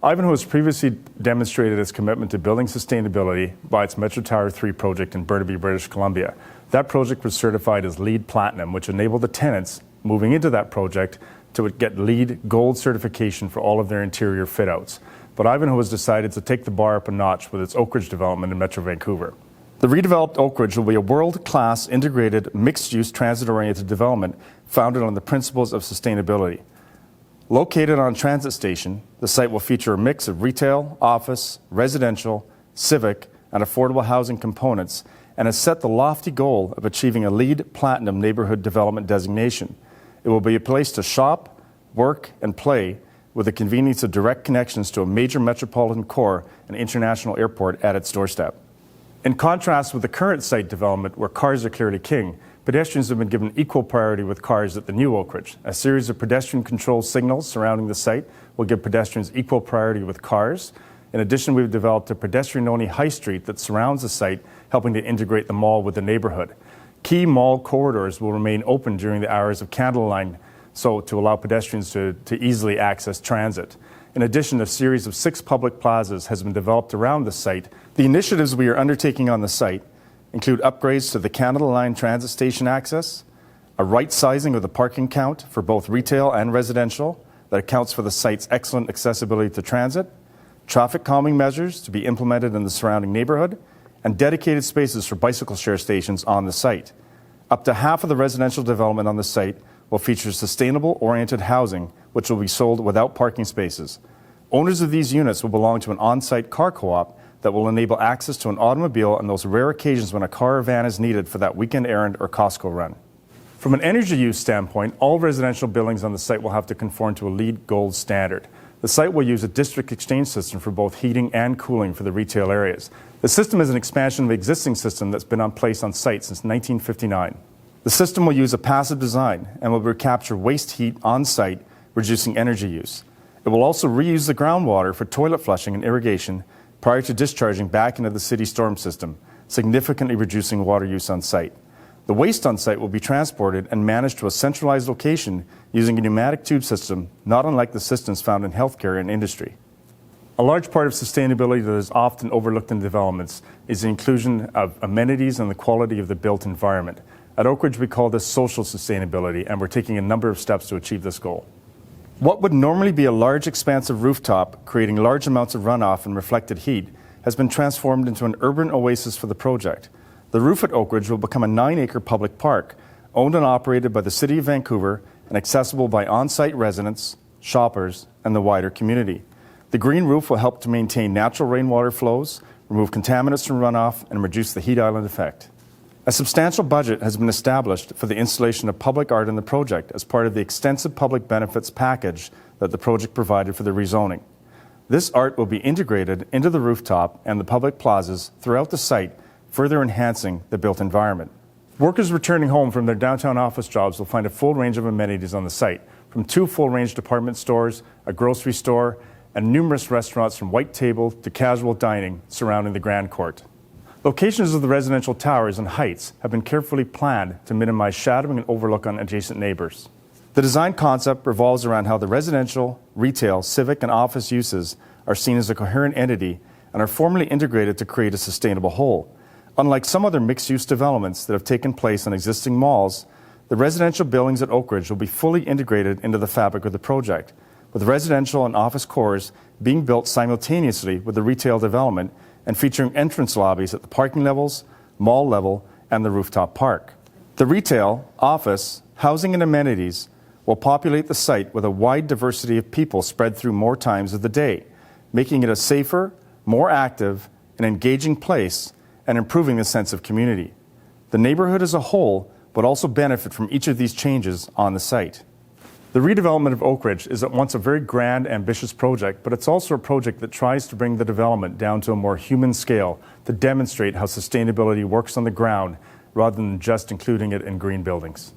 Ivanhoé has previously demonstrated its commitment to building sustainability by its Metro Tower 3 project in Burnaby, British Columbia. That project was certified as LEED Platinum, which enabled the tenants moving into that project to get LEED Gold certification for all of their interior fit-outs. But Ivanhoé has decided to take the bar up a notch with its Oakridge development in Metro Vancouver. The redeveloped Oakridge will be a world-class, integrated, mixed-use, transit-oriented development founded on the principles of sustainability. Located on a transit station, the site will feature a mix of retail, office, residential, civic, and affordable housing components, and has set the lofty goal of achieving a LEED Platinum neighborhood development designation. It will be a place to shop, work, and play with the convenience of direct connections to a major metropolitan core and international airport at its doorstep. In contrast with the current site development, where cars are clearly king, pedestrians have been given equal priority with cars at the new Oakridge. A series of pedestrian control signals surrounding the site will give pedestrians equal priority with cars. In addition, we've developed a pedestrian-only high street that surrounds the site, helping to integrate the mall with the neighborhood. Key mall corridors will remain open during the hours of candleline, so to allow pedestrians to easily access transit. In addition, a series of 6 public plazas has been developed around the site. The initiatives we are undertaking on the site include upgrades to the Canada Line transit station access, a right sizing of the parking count for both retail and residential that accounts for the site's excellent accessibility to transit, traffic calming measures to be implemented in the surrounding neighborhood, and dedicated spaces for bicycle share stations on the site. Up to half of the residential development on the site will feature sustainable-oriented housing, which will be sold without parking spaces. Owners of these units will belong to an on-site car co-op that will enable access to an automobile on those rare occasions when a car or van is needed for that weekend errand or Costco run. From an energy use standpoint, all residential buildings on the site will have to conform to a LEED Gold standard. The site will use a district exchange system for both heating and cooling for the retail areas. The system is an expansion of the existing system that's been in place on site since 1959. The system will use a passive design and will recapture waste heat on site, reducing energy use. It will also reuse the groundwater for toilet flushing and irrigation prior to discharging back into the city storm system, significantly reducing water use on site. The waste on site will be transported and managed to a centralized location using a pneumatic tube system, not unlike the systems found in healthcare and industry. A large part of sustainability that is often overlooked in developments is the inclusion of amenities and the quality of the built environment. At Oakridge, we call this social sustainability, and we're taking a number of steps to achieve this goal. What would normally be a large expansive rooftop, creating large amounts of runoff and reflected heat, has been transformed into an urban oasis for the project. The roof at Oakridge will become a 9-acre public park, owned and operated by the City of Vancouver and accessible by on-site residents, shoppers, and the wider community. The green roof will help to maintain natural rainwater flows, remove contaminants from runoff, and reduce the heat island effect. A substantial budget has been established for the installation of public art in the project as part of the extensive public benefits package that the project provided for the rezoning. This art will be integrated into the rooftop and the public plazas throughout the site, further enhancing the built environment. Workers returning home from their downtown office jobs will find a full range of amenities on the site, from 2 full-range department stores, a grocery store, and numerous restaurants from white table to casual dining surrounding the Grand Court. Locations of the residential towers and heights have been carefully planned to minimize shadowing and overlook on adjacent neighbors. The design concept revolves around how the residential, retail, civic, and office uses are seen as a coherent entity and are formally integrated to create a sustainable whole. Unlike some other mixed-use developments that have taken place in existing malls, the residential buildings at Oakridge will be fully integrated into the fabric of the project, with residential and office cores being built simultaneously with the retail development and featuring entrance lobbies at the parking levels, mall level, and the rooftop park. The retail, office, housing, and amenities will populate the site with a wide diversity of people spread through more times of the day, making it a safer, more active, and engaging place and improving the sense of community. The neighborhood as a whole would also benefit from each of these changes on the site. The redevelopment of Oakridge is at once a very grand, ambitious project, but it's also a project that tries to bring the development down to a more human scale to demonstrate how sustainability works on the ground rather than just including it in green buildings.